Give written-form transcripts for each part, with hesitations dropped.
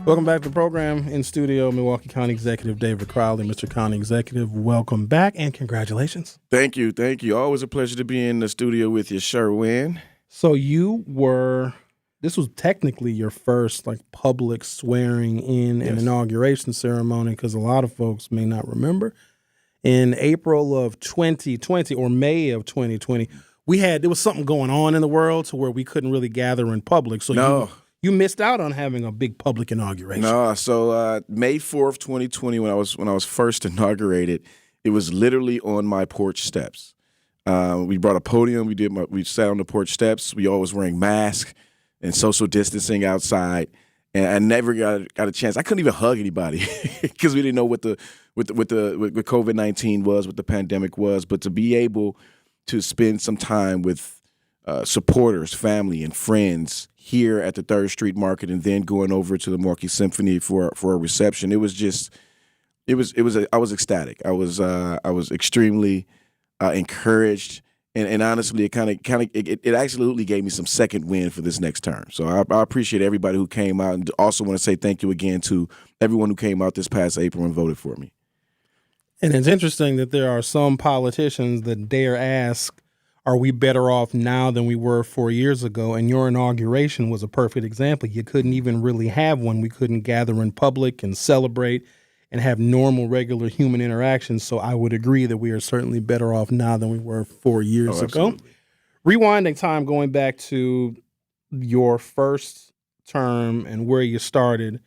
Welcome back to the program. In studio, Milwaukee County Executive David Crowley. Mr. County Executive, welcome back and congratulations. Thank you. Thank you. Always a pleasure to be in the studio with you, Sherwin. So this was technically your first public swearing in and inauguration ceremony, because a lot of folks may not remember. In April of 2020 or May of 2020, there was something going on in the world to where we couldn't really gather in public. So you missed out on having a big public inauguration. No, so May 4th, 2020, when I was first inaugurated, it was literally on my porch steps. We brought a podium. We sat on the porch steps. We always wearing masks and social distancing outside. And I never got a chance. I couldn't even hug anybody because we didn't know what COVID-19 was, what the pandemic was. But to be able to spend some time with supporters, family, and friends here at the 3rd Street Market, and then going over to the Milwaukee Symphony for a reception, I was ecstatic. I was extremely encouraged, and honestly, it absolutely gave me some second wind for this next term. So I appreciate everybody who came out, and also want to say thank you again to everyone who came out this past April and voted for me. And it's interesting that there are some politicians that dare ask, are we better off now than we were 4 years ago? And your inauguration was a perfect example. You couldn't even really have one. We couldn't gather in public and celebrate and have normal, regular human interactions. So I would agree that we are certainly better off now than we were 4 years ago. Rewinding time, going back to your first term and where you started,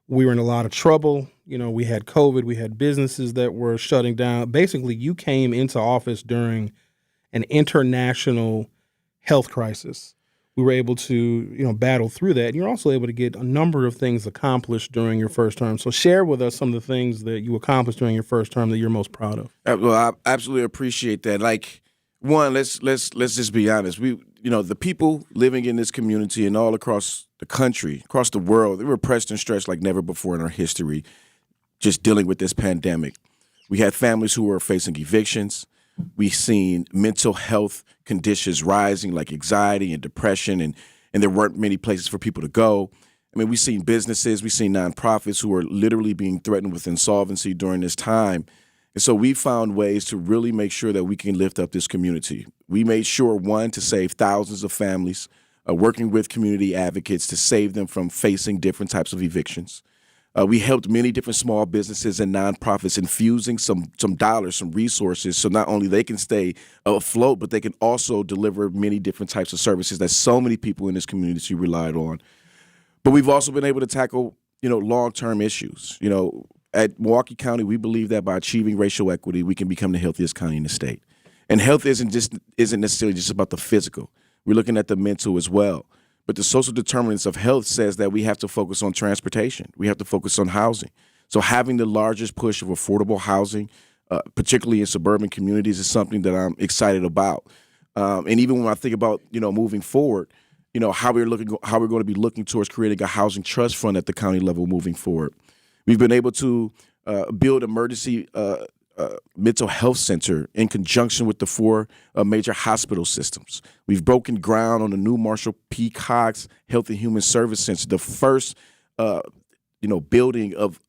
we were in a lot of trouble. We had COVID. We had businesses that were shutting down. Basically, you came into office during an international health crisis. We were able to, battle through that. And you're also able to get a number of things accomplished during your first term. So share with us some of the things that you accomplished during your first term that you're most proud of. Well, I absolutely appreciate that. Let's just be honest. The people living in this community and all across the country, across the world, they were pressed and stretched like never before in our history, just dealing with this pandemic. We had families who were facing evictions. We've seen mental health conditions rising, like anxiety and depression, and there weren't many places for people to go. I mean, we've seen businesses, we've seen nonprofits who are literally being threatened with insolvency during this time. And so we found ways to really make sure that we can lift up this community. We made sure, one, to save thousands of families, working with community advocates to save them from facing different types of evictions. We helped many different small businesses and nonprofits, infusing some dollars, some resources, so not only they can stay afloat, but they can also deliver many different types of services that so many people in this community relied on. But we've also been able to tackle, long-term issues. At Milwaukee County, we believe that by achieving racial equity, we can become the healthiest county in the state. And health isn't necessarily just about the physical. We're looking at the mental as well. But the social determinants of health says that we have to focus on transportation. We have to focus on housing. So having the largest push of affordable housing, particularly in suburban communities, is something that I'm excited about. And even when I think about, moving forward, how we're going to be looking towards creating a housing trust fund at the county level moving forward. We've been able to build emergency mental health center in conjunction with the 4 major hospital systems. We've broken ground on the new Marshall P. Cox Health and Human Service Center, the first, building of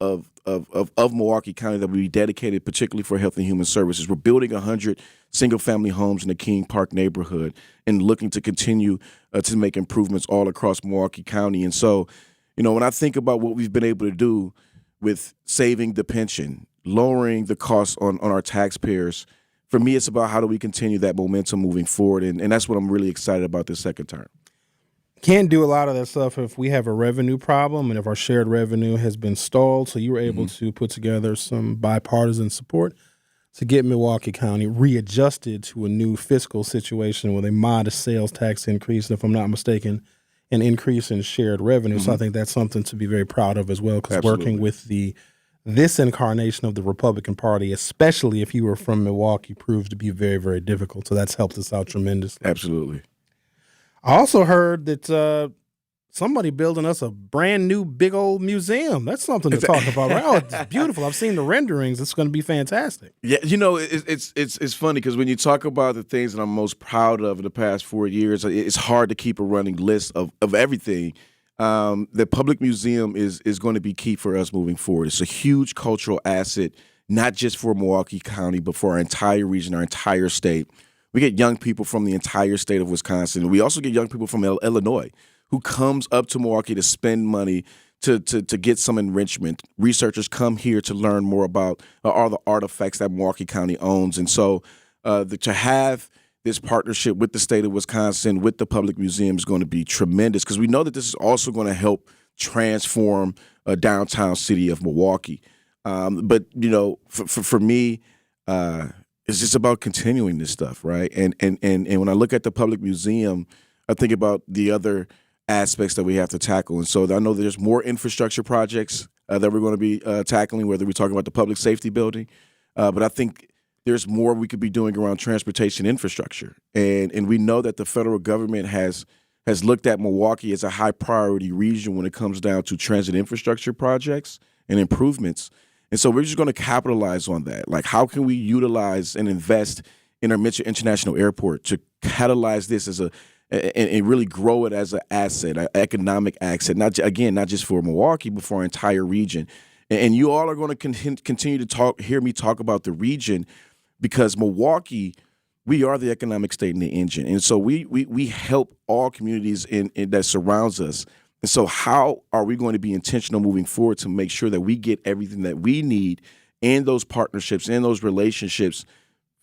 Milwaukee County that will be dedicated particularly for health and human services. We're building 100 single-family homes in the King Park neighborhood and looking to continue to make improvements all across Milwaukee County. And so, when I think about what we've been able to do with saving the pension, lowering the costs on our taxpayers, for me, it's about how do we continue that momentum moving forward. And that's what I'm really excited about this second term. Can't do a lot of that stuff if we have a revenue problem and if our shared revenue has been stalled. So you were able to put together some bipartisan support to get Milwaukee County readjusted to a new fiscal situation with a modest sales tax increase, and if I'm not mistaken, an increase in shared revenue. So I think that's something to be very proud of as well, because working with this incarnation of the Republican Party, especially if you were from Milwaukee, proved to be very, very difficult. So that's helped us out tremendously. Absolutely. I also heard that somebody building us a brand new big old museum. That's something to talk about. Right? Oh, it's beautiful. I've seen the renderings. It's going to be fantastic. Yeah, it's funny because when you talk about the things that I'm most proud of in the past 4 years, it's hard to keep a running list of everything. The public museum is going to be key for us moving forward. It's a huge cultural asset, not just for Milwaukee County, but for our entire region, our entire state. We get young people from the entire state of Wisconsin. We also get young people from Illinois who comes up to Milwaukee to spend money to get some enrichment. Researchers come here to learn more about all the artifacts that Milwaukee County owns. And so to have this partnership with the state of Wisconsin, with the public museum is going to be tremendous because we know that this is also going to help transform a downtown city of Milwaukee. But, for me, it's just about continuing this stuff, right? And when I look at the public museum, I think about the other aspects that we have to tackle. And so I know there's more infrastructure projects that we're going to be tackling, whether we're talking about the public safety building. But I think there's more we could be doing around transportation infrastructure. And we know that the federal government has looked at Milwaukee as a high priority region when it comes down to transit infrastructure projects and improvements. And so we're just going to capitalize on that. Like, how can we utilize and invest in our Mitchell International Airport to catalyze this as and really grow it as an asset, an economic asset, not just for Milwaukee, but for our entire region. And you all are going to continue to hear me talk about the region because Milwaukee, we are the economic state and the engine. And so we help all communities in that surrounds us. And so how are we going to be intentional moving forward to make sure that we get everything that we need in those partnerships, in those relationships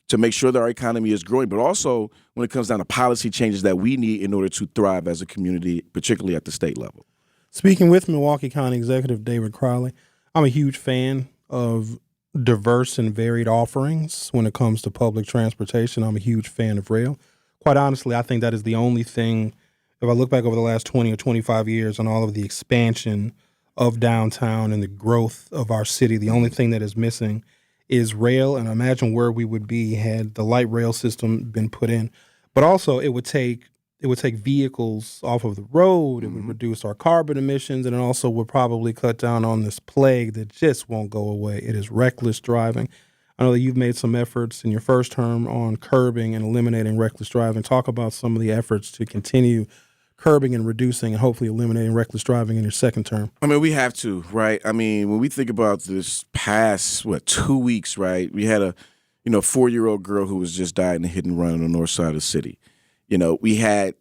to make sure that our economy is growing, but also when it comes down to policy changes that we need in order to thrive as a community, particularly at the state level. Speaking with Milwaukee County Executive David Crowley, I'm a huge fan of diverse and varied offerings when it comes to public transportation. I'm a huge fan of rail. Quite honestly, I think that is the only thing, if I look back over the last 20 or 25 years on all of the expansion of downtown and the growth of our city, the only thing that is missing is rail. And imagine where we would be had the light rail system been put in. But also it would take vehicles off of the road. It would reduce our carbon emissions, and it also would probably cut down on this plague that just won't go away. It is reckless driving. I know that you've made some efforts in your first term on curbing and eliminating reckless driving. Talk about some of the efforts to continue curbing and reducing and hopefully eliminating reckless driving in your second term. I mean, we have to, right? I mean, when we think about this past, 2 weeks, right? We had a 4-year-old girl who was just died in a hit and run on the north side of the city. We had,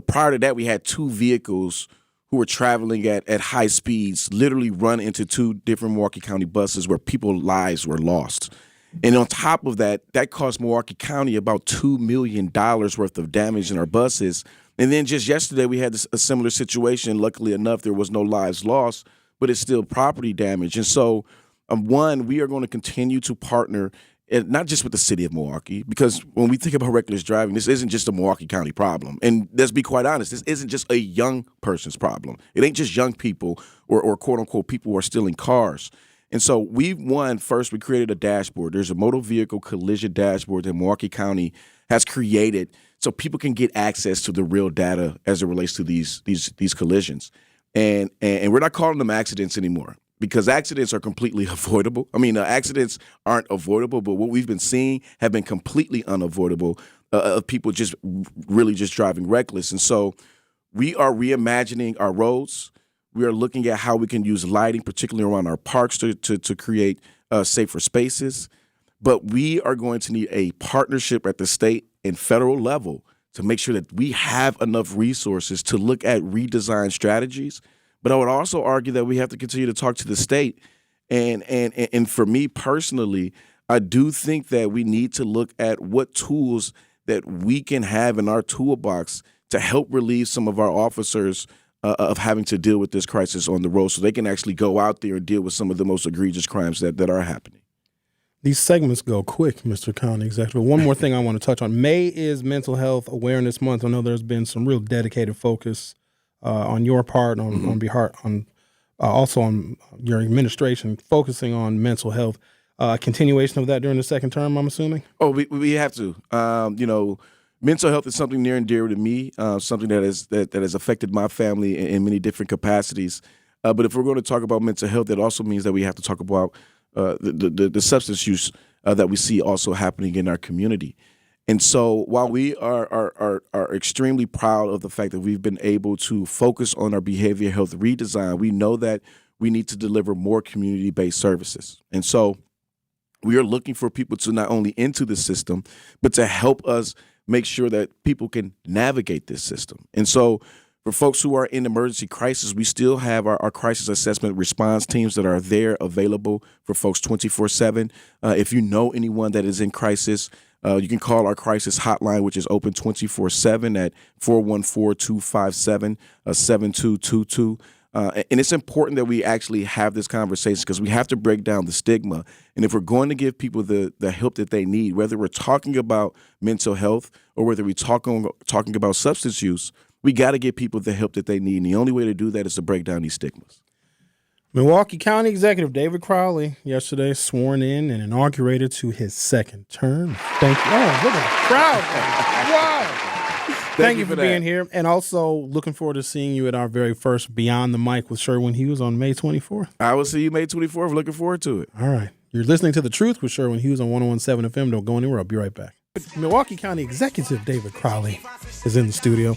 prior to that, we had 2 vehicles who were traveling at high speeds, literally run into 2 different Milwaukee County buses where people's lives were lost. And on top of that, that cost Milwaukee County about $2 million worth of damage in our buses. And then just yesterday, we had a similar situation. Luckily enough, there was no lives lost, but it's still property damage. And so, we are going to continue to partner, not just with the city of Milwaukee, because when we think about reckless driving, this isn't just a Milwaukee County problem. And let's be quite honest, this isn't just a young person's problem. It ain't just young people or quote unquote people who are stealing cars. And so we created a dashboard. There's a motor vehicle collision dashboard that Milwaukee County has created so people can get access to the real data as it relates to these collisions. And we're not calling them accidents anymore because accidents are completely avoidable. I mean, accidents aren't avoidable, but what we've been seeing have been completely unavoidable of people just really just driving reckless. And so we are reimagining our roads. We are looking at how we can use lighting, particularly around our parks, to create safer spaces. But we are going to need a partnership at the state and federal level to make sure that we have enough resources to look at redesign strategies. But I would also argue that we have to continue to talk to the state. And for me personally, I do think that we need to look at what tools that we can have in our toolbox to help relieve some of our officers of having to deal with this crisis on the road so they can actually go out there and deal with some of the most egregious crimes that are happening. These segments go quick, Mr. County Executive. One more thing I want to touch on. May is Mental Health Awareness Month. I know there's been some real dedicated focus on your part, on behalf, also on your administration, focusing on mental health. Continuation of that during the second term, I'm assuming? Oh, we have to. Mental health is something near and dear to me, something that has affected my family in many different capacities. But if we're going to talk about mental health, that also means that we have to talk about the substance use that we see also happening in our community. And so while we are extremely proud of the fact that we've been able to focus on our behavioral health redesign, we know that we need to deliver more community-based services. And so we are looking for people to not only into the system, but to help us make sure that people can navigate this system. And so for folks who are in emergency crisis, we still have our crisis assessment response teams that are there available for folks 24/7. If you know anyone that is in crisis, you can call our crisis hotline, which is open 24/7 at 414-257-7222. And it's important that we actually have this conversation because we have to break down the stigma. And if we're going to give people the help that they need, whether we're talking about mental health or whether we're talking about substance use, we got to give people the help that they need. And the only way to do that is to break down these stigmas. Milwaukee County Executive David Crowley yesterday sworn in and inaugurated to his second term. Thank you. Oh, look at the crowd. Wow. Thank you for being here. And also looking forward to seeing you at our very first Beyond the Mic with Sherwin Hughes on May 24th. I will see you May 24th. Looking forward to it. All right. You're listening to The Truth with Sherwin Hughes on 101.7 FM. Don't go anywhere. I'll be right back. Milwaukee County Executive David Crowley is in the studio.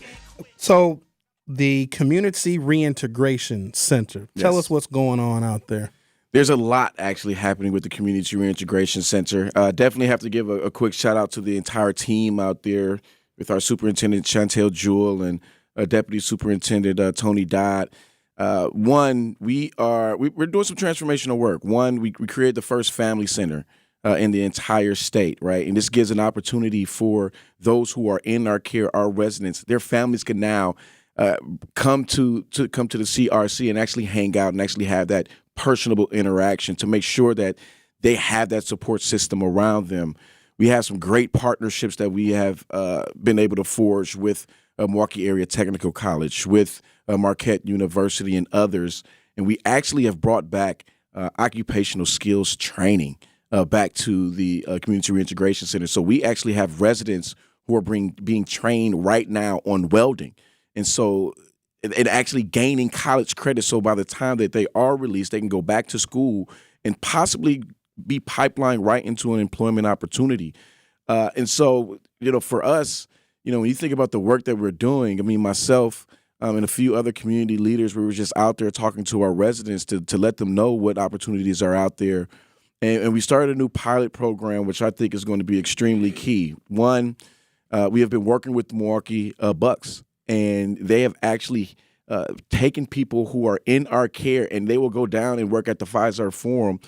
So the Community Reintegration Center. Tell us what's going on out there. There's a lot actually happening with the Community Reintegration Center. Definitely have to give a quick shout out to the entire team out there with our Superintendent Chantel Jewell and Deputy Superintendent Tony Dodd. We're doing some transformational work. One, we created the first family center in the entire state, right? And this gives an opportunity for those who are in our care, our residents, their families can now come to the CRC and actually hang out and actually have that personable interaction to make sure that they have that support system around them. We have some great partnerships that we have been able to forge with Milwaukee Area Technical College, with Marquette University and others. And we actually have brought back occupational skills training back to the Community Reintegration Center. So we actually have residents who are being trained right now on welding. And so and actually gaining college credit. So by the time that they are released, they can go back to school and possibly be pipelined right into an employment opportunity. And so, for us, when you think about the work that we're doing, I mean, myself and a few other community leaders, we were just out there talking to our residents to let them know what opportunities are out there. And we started a new pilot program, which I think is going to be extremely key. One, we have been working with the Milwaukee Bucks, and they have actually taken people who are in our care, and they will go down and work at the Pfizer Forum.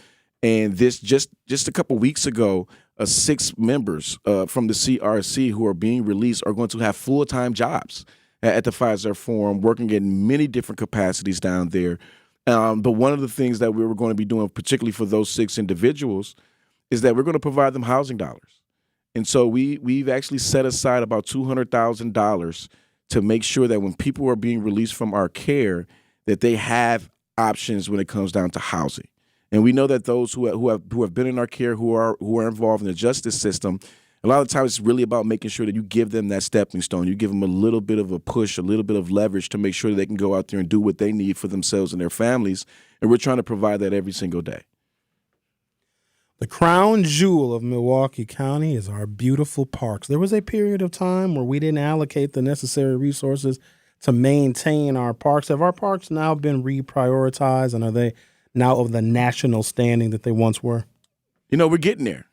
And this just a couple weeks ago, 6 members from the CRC who are being released are going to have full-time jobs at the Pfizer Forum, working in many different capacities down there. But one of the things that we were going to be doing, particularly for those 6 individuals, is that we're going to provide them housing dollars. And so we've actually set aside about $200,000 to make sure that when people are being released from our care, that they have options when it comes down to housing. And we know that those who have been in our care, who are involved in the justice system, a lot of times it's really about making sure that you give them that stepping stone. You give them a little bit of a push, a little bit of leverage to make sure that they can go out there and do what they need for themselves and their families. And we're trying to provide that every single day. The crown jewel of Milwaukee County is our beautiful parks. There was a period of time where we didn't allocate the necessary resources to maintain our parks. Have our parks now been reprioritized, and are they now of the national standing that they once were? We're getting there.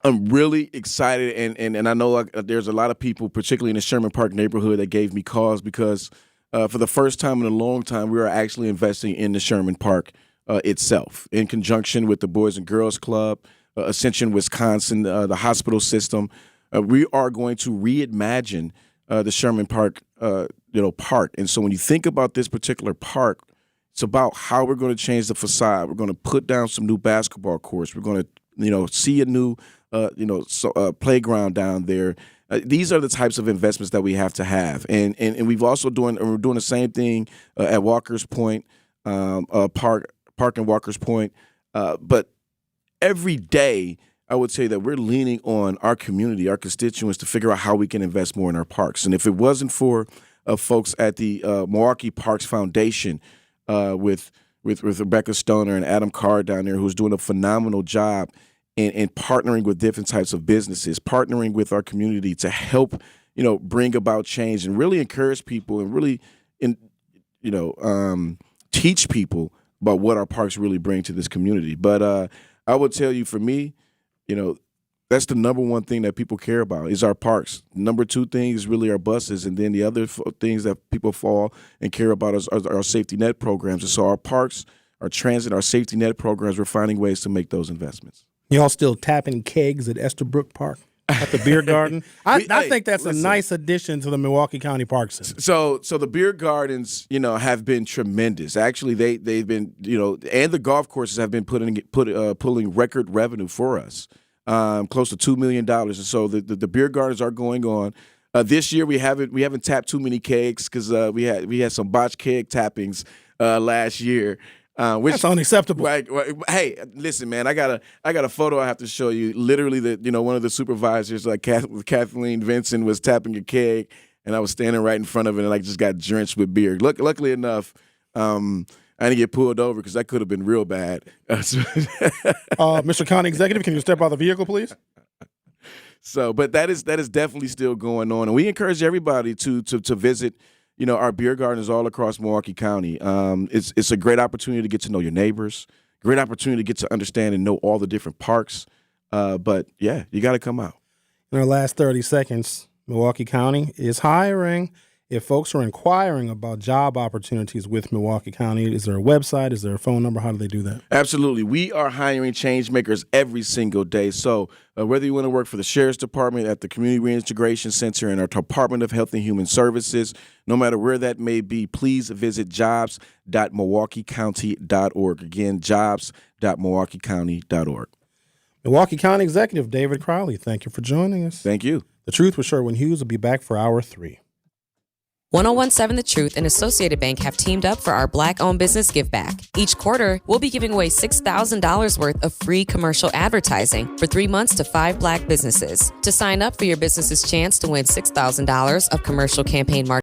I'm really excited, and I know there's a lot of people, particularly in the Sherman Park neighborhood, that gave me cause because for the first time in a long time, we are actually investing in the Sherman Park itself in conjunction with the Boys and Girls Club, Ascension, Wisconsin, the hospital system. We are going to reimagine the Sherman Park, park. And so when you think about this particular park, it's about how we're going to change the facade. We're going to put down some new basketball courts. We're going to, see a new, playground down there. These are the types of investments that we have to have. And we're doing the same thing at Walker's Point, Park and Walker's Point. But every day, I would say that we're leaning on our community, our constituents, to figure out how we can invest more in our parks. And if it wasn't for folks at the Milwaukee Parks Foundation, with Rebecca Stoner and Adam Carr down there, who's doing a phenomenal job and partnering with different types of businesses, partnering with our community to help, bring about change and really encourage people and really, teach people about what our parks really bring to this community. But I would tell you, for me, that's the number one thing that people care about is our parks. Number two thing is really our buses, and then the other things that people fall and care about is our safety net programs. And so our parks, our transit, our safety net programs, we're finding ways to make those investments. Y'all still tapping kegs at Esterbrook Park at the beer garden? I think that's a nice addition to the Milwaukee County Park Center. So the beer gardens, have been tremendous. Actually, they've been, and the golf courses have been pulling record revenue for us. Close to $2 million, and so the beer gardens are going on. This year we haven't tapped too many kegs because we had some botched keg tappings last year. Which, that's unacceptable. Hey, listen, man, I got a photo I have to show you. Literally, one of the supervisors, like Kathleen Vincent, was tapping a keg, and I was standing right in front of it, and I just got drenched with beer. Luckily enough, I didn't get pulled over because that could have been real bad. Mr. County Executive, can you step out of the vehicle, please? But that is definitely still going on, and we encourage everybody to visit, our beer gardens all across Milwaukee County. It's a great opportunity to get to know your neighbors, great opportunity to get to understand and know all the different parks. But yeah, you got to come out. In our last 30 seconds, Milwaukee County is hiring. If folks are inquiring about job opportunities with Milwaukee County, is there a website? Is there a phone number? How do they do that? Absolutely. We are hiring change makers every single day. So whether you want to work for the Sheriff's Department, at the Community Reintegration Center, in our Department of Health and Human Services, no matter where that may be, please visit jobs.milwaukeecounty.org. Again, jobs.milwaukeecounty.org. Milwaukee County Executive David Crowley, thank you for joining us. Thank you. The Truth with Sherwin Hughes will be back for Hour 3. 1017 The Truth and Associated Bank have teamed up for our Black-owned business give back. Each quarter, we'll be giving away $6,000 worth of free commercial advertising for 3 months to 5 Black businesses. To sign up for your business's chance to win $6,000 of commercial campaign marketing